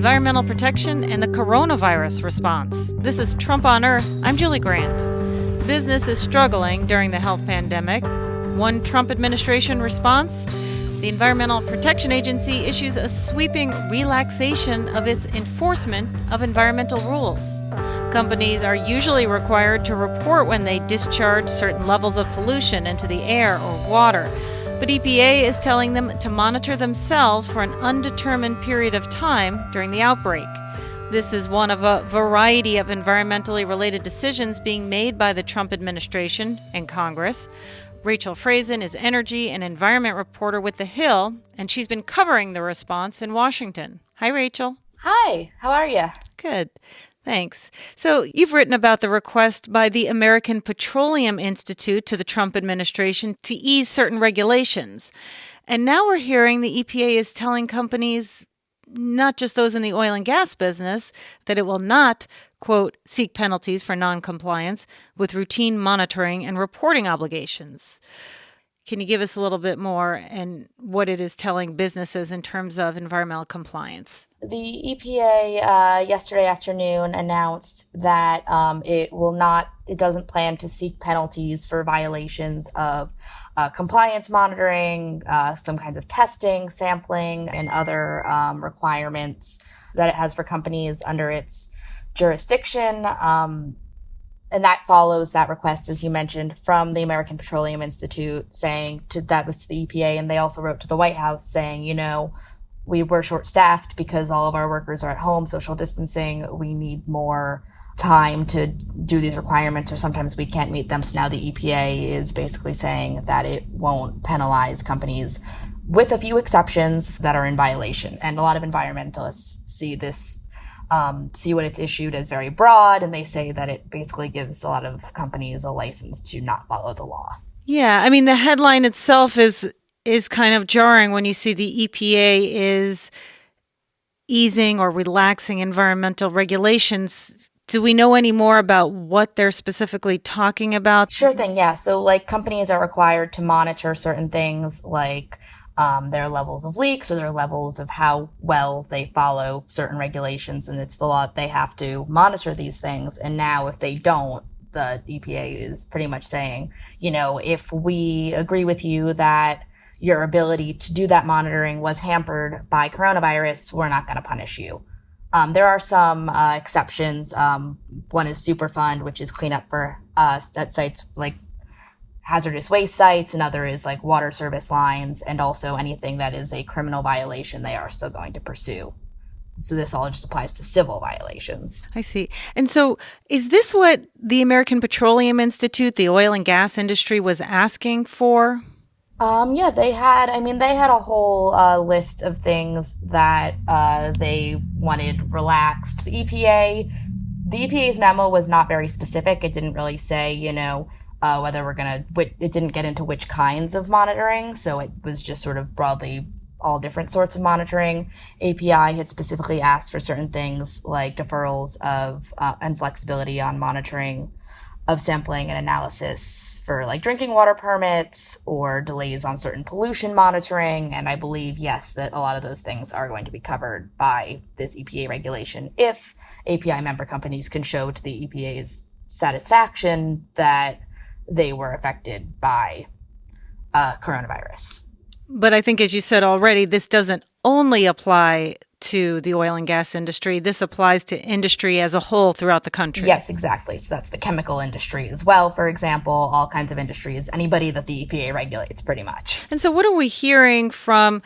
environmental protection, and the coronavirus response. This is Trump on Earth. I'm Julie Grant. Business is struggling during the health pandemic. One Trump administration response: the Environmental Protection Agency issues a sweeping relaxation of its enforcement of environmental rules. Companies are usually required to report when they discharge certain levels of pollution into the air or water, but EPA is telling them to monitor themselves for an undetermined period of time during the outbreak. This is one of a variety of environmentally related decisions being made by the Trump administration and Congress. Rachel Franzin is energy and environment reporter with The Hill, and she's been covering the response in Washington. Hi, Rachel. Hi, how are you? Good. Thanks. So you've written about the request by the American Petroleum Institute to the Trump administration to ease certain regulations. And now we're hearing the EPA is telling companies, not just those in the oil and gas business, that it will not, quote, seek penalties for noncompliance with routine monitoring and reporting obligations. Can you give us a little bit more and what it is telling businesses in terms of environmental compliance? The EPA yesterday afternoon announced that it doesn't plan to seek penalties for violations of compliance monitoring, some kinds of testing, sampling, and other requirements that it has for companies under its jurisdiction. And that follows that request, as you mentioned, from the American Petroleum Institute that was the EPA. And they also wrote to the White House saying, we were short-staffed because all of our workers are at home, social distancing. We need more time to do these requirements, or sometimes we can't meet them. So now the EPA is basically saying that it won't penalize companies, with a few exceptions, that are in violation. And a lot of environmentalists see what it's issued as very broad, and they say that it basically gives a lot of companies a license to not follow the law. Yeah, I mean, the headline itself is kind of jarring when you see the EPA is easing or relaxing environmental regulations. Do we know any more about what they're specifically talking about? Sure thing, yeah. So companies are required to monitor certain things like their levels of leaks or their levels of how well they follow certain regulations. And it's the law that they have to monitor these things. And now if they don't, the EPA is pretty much saying, if we agree with you that your ability to do that monitoring was hampered by coronavirus, we're not going to punish you. There are some exceptions. One is Superfund, which is cleanup for at sites like hazardous waste sites. Another is like water service lines, and also anything that is a criminal violation they are still going to pursue. So this all just applies to civil violations. I see. And so is this what the American Petroleum Institute, the oil and gas industry, was asking for? Yeah, they had a whole list of things that they wanted relaxed. The EPA's memo was not very specific. It didn't really say, whether it didn't get into which kinds of monitoring. So it was just sort of broadly all different sorts of monitoring. API had specifically asked for certain things like deferrals of and flexibility on monitoring of sampling and analysis for drinking water permits, or delays on certain pollution monitoring. And I believe, yes, that a lot of those things are going to be covered by this EPA regulation if API member companies can show to the EPA's satisfaction that they were affected by coronavirus. But I think, as you said already, this doesn't only apply to the oil and gas industry. This applies to industry as a whole throughout the country. Yes, exactly. So that's the chemical industry as well, for example, all kinds of industries, anybody that the EPA regulates pretty much. And so what are we hearing from,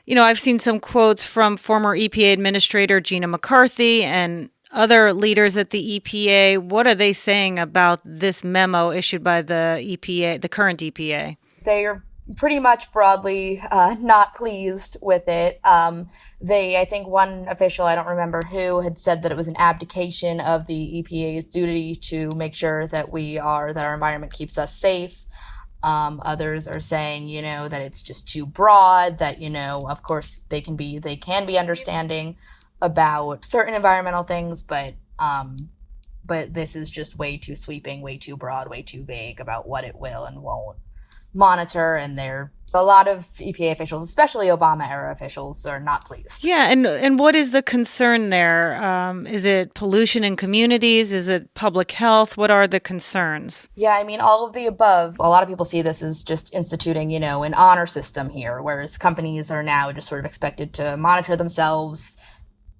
I've seen some quotes from former EPA Administrator Gina McCarthy and other leaders at the EPA. What are they saying about this memo issued by the EPA, the current EPA? They are pretty much broadly not pleased with it. I think one official, I don't remember who, had said that it was an abdication of the EPA's duty to make sure that our environment keeps us safe. Others are saying, that it's just too broad, that, of course they can be understanding about certain environmental things, but this is just way too sweeping, way too broad, way too vague about what it will and won't monitor. And they're A lot of EPA officials, especially Obama-era officials, are not pleased. Yeah, and what is the concern there? Is it pollution in communities? Is it public health? What are the concerns? Yeah, I mean, all of the above. A lot of people see this as just instituting, an honor system here, whereas companies are now just sort of expected to monitor themselves,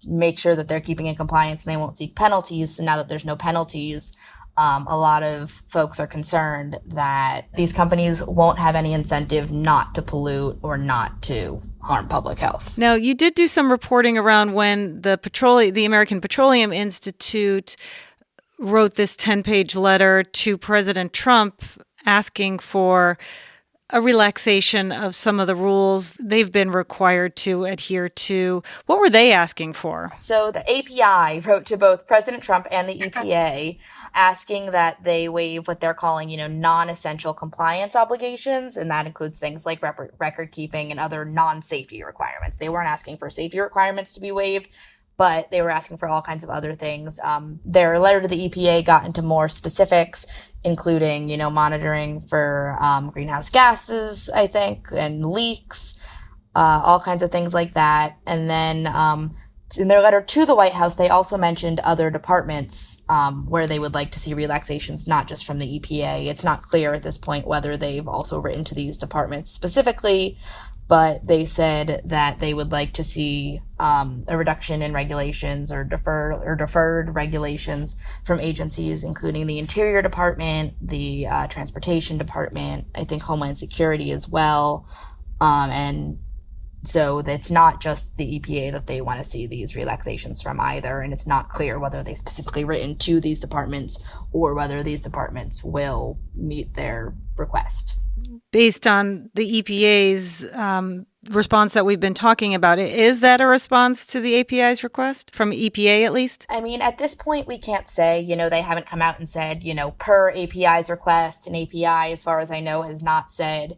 make sure that they're keeping in compliance, and they won't seek penalties. So now that there's no penalties, a lot of folks are concerned that these companies won't have any incentive not to pollute or not to harm public health. Now, you did do some reporting around when the American Petroleum Institute wrote this 10-page letter to President Trump asking for a relaxation of some of the rules they've been required to adhere to. What were they asking for? So the API wrote to both President Trump and the EPA asking that they waive what they're calling, non-essential compliance obligations. And that includes things like record keeping and other non-safety requirements. They weren't asking for safety requirements to be waived, but they were asking for all kinds of other things. Their letter to the EPA got into more specifics, including, monitoring for greenhouse gases, I think, and leaks, all kinds of things like that. And then in their letter to the White House, they also mentioned other departments where they would like to see relaxations, not just from the EPA. It's not clear at this point whether they've also written to these departments specifically, but they said that they would like to see a reduction in regulations or deferred regulations from agencies, including the Interior Department, the Transportation Department, I think Homeland Security as well. And so it's not just the EPA that they want to see these relaxations from either, and it's not clear whether they've specifically written to these departments or whether these departments will meet their request. Based on the EPA's response that we've been talking about, is that a response to the API's request, from EPA at least? I mean, at this point, we can't say, they haven't come out and said, per API's request, and API, as far as I know, has not said,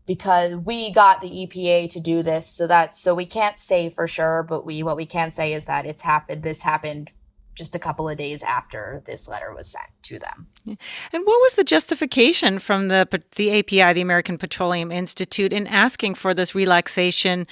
because we got the EPA to do this, so we can't say for sure, but what we can say is that this happened just a couple of days after this letter was sent to them. Yeah. And what was the justification from the API, the American Petroleum Institute, in asking for this relaxation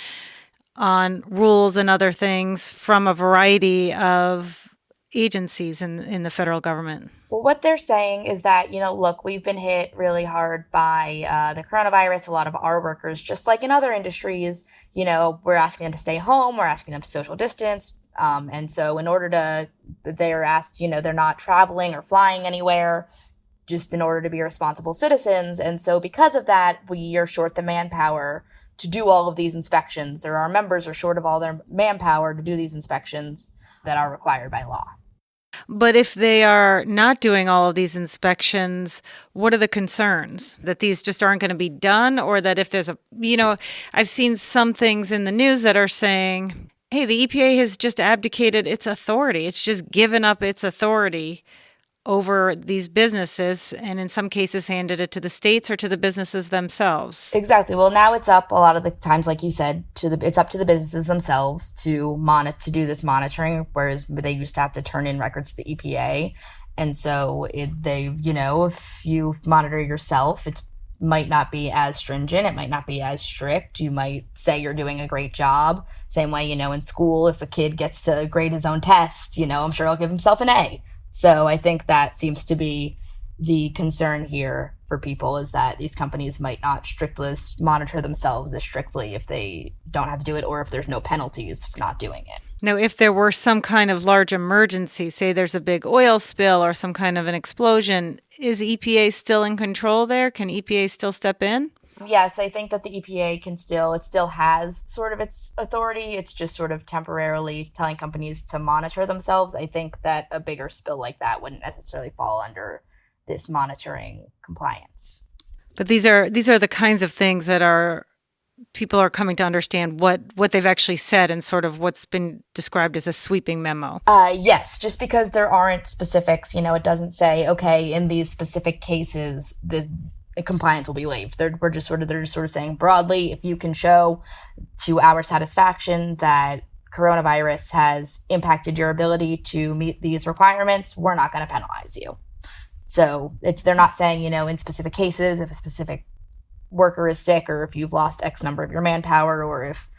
on rules and other things from a variety of agencies in the federal government? Well, what they're saying is that, look, we've been hit really hard by the coronavirus. A lot of our workers, just like in other industries, we're asking them to stay home. We're asking them to social distance. And so they're asked, they're not traveling or flying anywhere, just in order to be responsible citizens. And so because of that, we are short the manpower to do all of these inspections, or our members are short of all their manpower to do these inspections that are required by law. But if they are not doing all of these inspections, what are the concerns? That these just aren't going to be done, or that if there's I've seen some things in the news that are saying, hey, the EPA has just abdicated its authority. It's just given up its authority over these businesses, and in some cases handed it to the states or to the businesses themselves. Exactly. Well, now it's up a lot of the times, like you said, it's up to the businesses themselves to do this monitoring, whereas they used to have to turn in records to the EPA. And so if you monitor yourself, it might not be as stringent. It might not be as strict. You might say you're doing a great job. Same way, in school, if a kid gets to grade his own test, I'm sure he'll give himself an A. So I think that seems to be the concern here for people, is that these companies might not monitor themselves as strictly if they don't have to do it, or if there's no penalties for not doing it. Now, if there were some kind of large emergency, say there's a big oil spill or some kind of an explosion, is EPA still in control there? Can EPA still step in? Yes, I think that the EPA still has sort of its authority. It's just sort of temporarily telling companies to monitor themselves. I think that a bigger spill like that wouldn't necessarily fall under this monitoring compliance. But these are the kinds of things that people are coming to understand what they've actually said, and sort of what's been described as a sweeping memo. Yes, just because there aren't specifics, it doesn't say, okay, in these specific cases, the compliance will be waived. They're just sort of saying broadly, if you can show to our satisfaction that coronavirus has impacted your ability to meet these requirements, we're not going to penalize you. So they're not saying, in specific cases, if a specific worker is sick, or if you've lost X number of your manpower, or if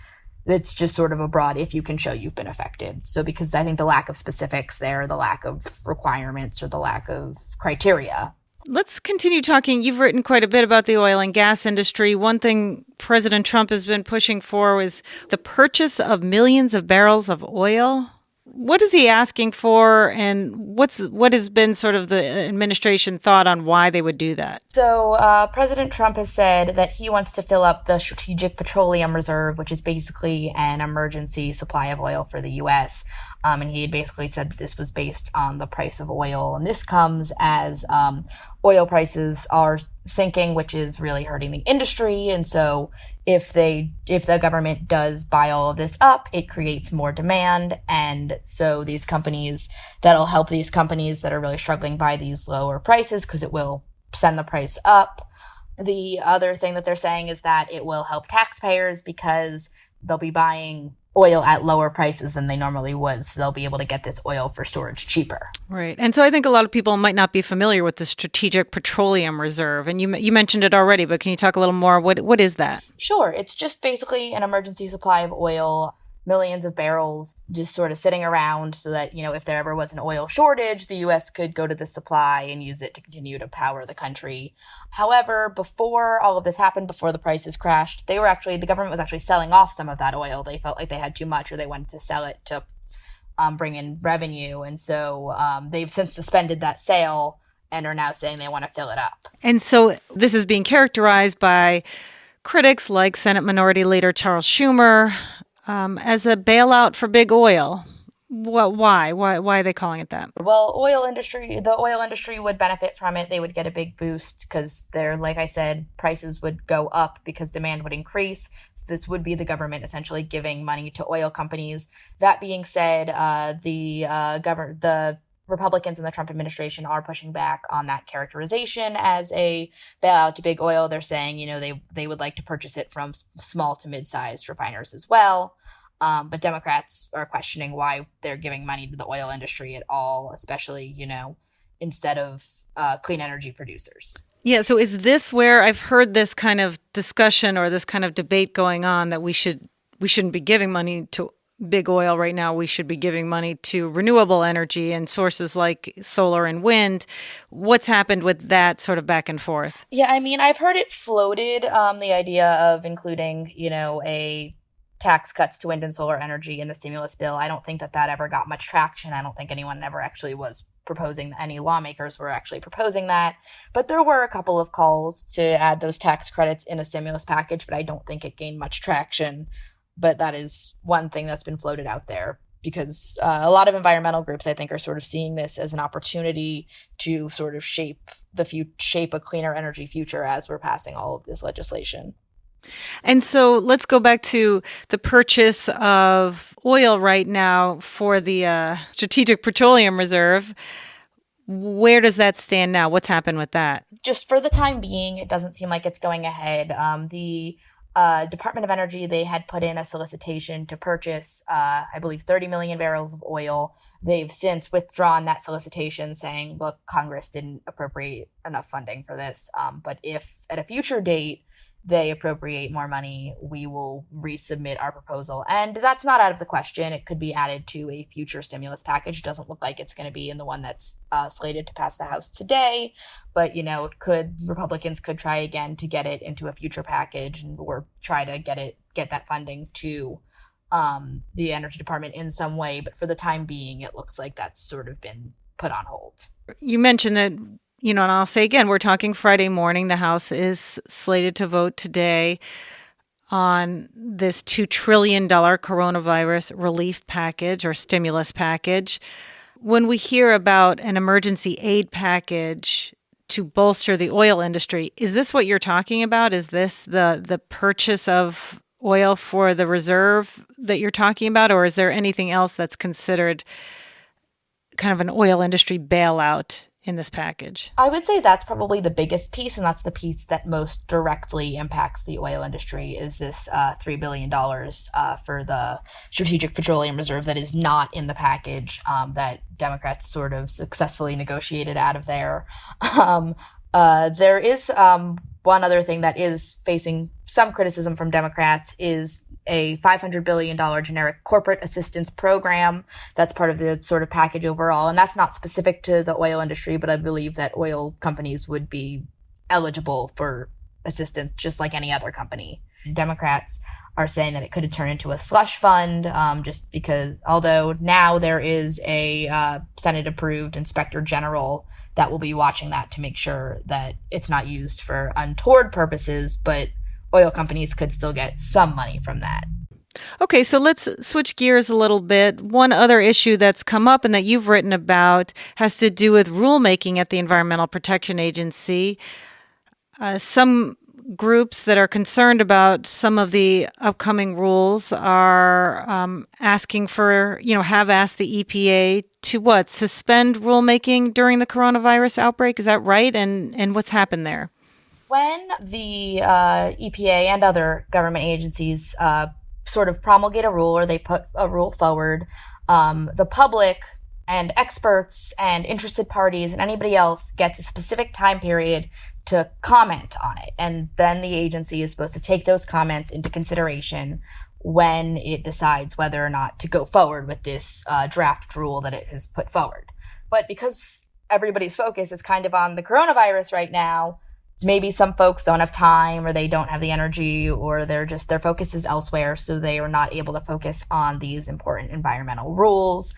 it's just sort of a broad if you can show you've been affected. So because I think the lack of specifics there, the lack of requirements, or the lack of criteria. Let's continue talking. You've written quite a bit about the oil and gas industry. One thing President Trump has been pushing for was the purchase of millions of barrels of oil. What is he asking for, and what has been sort of the administration thought on why they would do that? So President Trump has said that he wants to fill up the Strategic Petroleum Reserve, which is basically an emergency supply of oil for the U.S. And he had basically said that this was based on the price of oil. And this comes as oil prices are sinking, which is really hurting the industry. And so if the government does buy all of this up, it creates more demand. And so that'll help these companies that are really struggling buy these lower prices, because it will send the price up. The other thing that they're saying is that it will help taxpayers, because they'll be buying oil at lower prices than they normally would. So they'll be able to get this oil for storage cheaper. Right. And so I think a lot of people might not be familiar with the Strategic Petroleum Reserve. And you mentioned it already, but can you talk a little more? What is that? Sure. It's just basically an emergency supply of oil, millions of barrels just sort of sitting around, so that, if there ever was an oil shortage, the U.S. could go to the supply and use it to continue to power the country. However, before all of this happened, before the prices crashed, the government was actually selling off some of that oil. They felt like they had too much, or they wanted to sell it to bring in revenue. And so they've since suspended that sale and are now saying they want to fill it up. And so this is being characterized by critics like Senate Minority Leader Charles Schumer as a bailout for big oil. Why? Why are they calling it that? Well, the oil industry would benefit from it. They would get a big boost because like I said, prices would go up because demand would increase. So this would be the government essentially giving money to oil companies. That being said, the Republicans in the Trump administration are pushing back on that characterization as a bailout to big oil. They're saying, they would like to purchase it from small to mid-sized refiners as well. But Democrats are questioning why they're giving money to the oil industry at all, especially, instead of clean energy producers. Yeah. So is this where I've heard this kind of discussion or this kind of debate going on that we shouldn't be giving money to big oil right now? We should be giving money to renewable energy and sources like solar and wind. What's happened with that sort of back and forth? Yeah, I've heard it floated, the idea of including, a tax cuts to wind and solar energy in the stimulus bill. I don't think that ever got much traction. I don't think anyone ever actually was proposing, any lawmakers were actually proposing that. But there were a couple of calls to add those tax credits in a stimulus package, but I don't think it gained much traction. But that is one thing that's been floated out there, because a lot of environmental groups, I think, are sort of seeing this as an opportunity to sort of shape a cleaner energy future as we're passing all of this legislation. And so let's go back to the purchase of oil right now for the Strategic Petroleum Reserve. Where does that stand now? What's happened with that? Just for the time being, it doesn't seem like it's going ahead. The Department of Energy, they had put in a solicitation to purchase, I believe, 30 million barrels of oil. They've since withdrawn that solicitation, saying, look, Congress didn't appropriate enough funding for this. But if at a future date they appropriate more money, we will resubmit our proposal. And that's not out of the question. It could be added to a future stimulus package. It doesn't look like it's going to be in the one that's slated to pass the House today. But, Republicans could try again to get it into a future package, or try to get that funding to the Energy Department in some way. But for the time being, it looks like that's sort of been put on hold. You mentioned that, and I'll say again, we're talking Friday morning. The House is slated to vote today on this $2 trillion coronavirus relief package or stimulus package. When we hear about an emergency aid package to bolster the oil industry, is this what you're talking about? Is this the purchase of oil for the reserve that you're talking about? Or is there anything else that's considered kind of an oil industry bailout in this package? I would say that's probably the biggest piece, and that's the piece that most directly impacts the oil industry, is this $3 billion for the Strategic Petroleum Reserve that is not in the package that Democrats sort of successfully negotiated out of there. There is one other thing that is facing some criticism from Democrats is a $500 billion generic corporate assistance program that's part of the sort of package overall. And that's not specific to the oil industry, but I believe that oil companies would be eligible for assistance just like any other company. Democrats are saying that it could turn into a slush fund, just because although now there is a Senate-approved inspector general that will be watching that to make sure that it's not used for untoward purposes, but oil companies could still get some money from that. Okay, so let's switch gears a little bit. One other issue that's come up and that you've written about has to do with rulemaking at the Environmental Protection Agency. Some groups that are concerned about some of the upcoming rules are asking for, have asked the EPA to suspend rulemaking during the coronavirus outbreak. Is that right? And what's happened there? When the EPA and other government agencies sort of promulgate a rule or they put a rule forward, the public and experts and interested parties and anybody else gets a specific time period to comment on it. And then the agency is supposed to take those comments into consideration when it decides whether or not to go forward with this draft rule that it has put forward. But because everybody's focus is kind of on the coronavirus right now, maybe some folks don't have time or they don't have the energy or their focus is elsewhere, so they are not able to focus on these important environmental rules.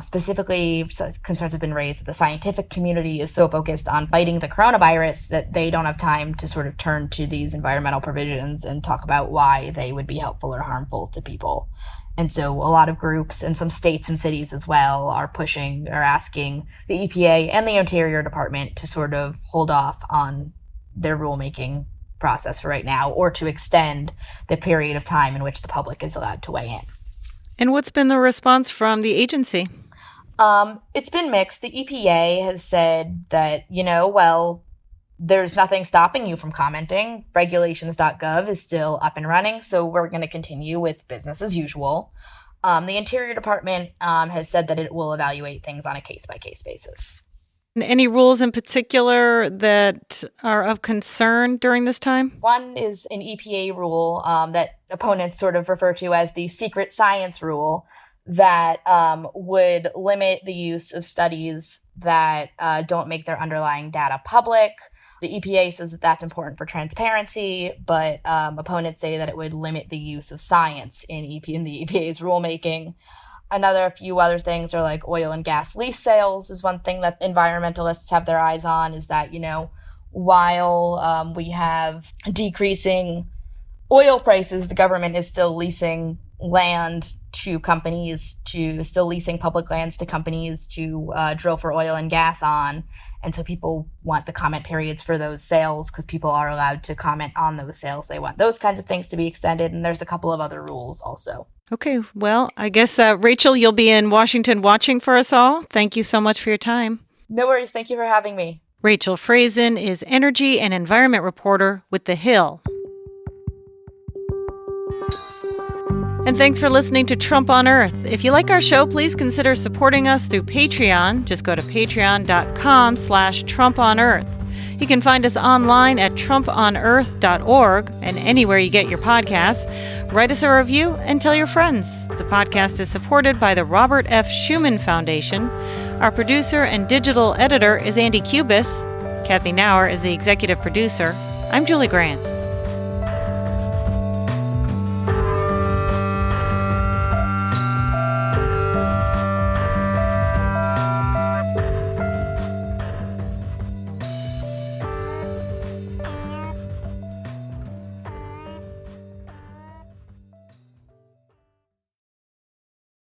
Specifically, concerns have been raised that the scientific community is so focused on fighting the coronavirus that they don't have time to sort of turn to these environmental provisions and talk about why they would be helpful or harmful to people. And so a lot of groups and some states and cities as well are pushing or asking the EPA and the Interior Department to sort of hold off on their rulemaking process for right now, or to extend the period of time in which the public is allowed to weigh in. And what's been the response from the agency? It's been mixed. The EPA has said that, there's nothing stopping you from commenting. Regulations.gov is still up and running, so we're going to continue with business as usual. The Interior Department has said that it will evaluate things on a case-by-case basis. Any rules in particular that are of concern during this time? One is an EPA rule that opponents sort of refer to as the secret science rule that would limit the use of studies that don't make their underlying data public. The EPA says that that's important for transparency, but opponents say that it would limit the use of science in the EPA's rulemaking. A few other things are like oil and gas lease sales is one thing that environmentalists have their eyes on, is that, while we have decreasing oil prices, the government is still leasing land to companies, still leasing public lands to companies to drill for oil and gas on. And so people want the comment periods for those sales because people are allowed to comment on those sales. They want those kinds of things to be extended. And there's a couple of other rules also. Okay, well, I guess, Rachel, you'll be in Washington watching for us all. Thank you so much for your time. No worries. Thank you for having me. Rachel Franzin is energy and environment reporter with The Hill. And thanks for listening to Trump on Earth. If you like our show, please consider supporting us through Patreon. Just go to patreon.com/TrumpOnEarth. You can find us online at trumponearth.org and anywhere you get your podcasts. Write us a review and tell your friends. The podcast is supported by the Robert F. Schuman Foundation. Our producer and digital editor is Andy Cubis. Kathy Nauer is the executive producer. I'm Julie Grant.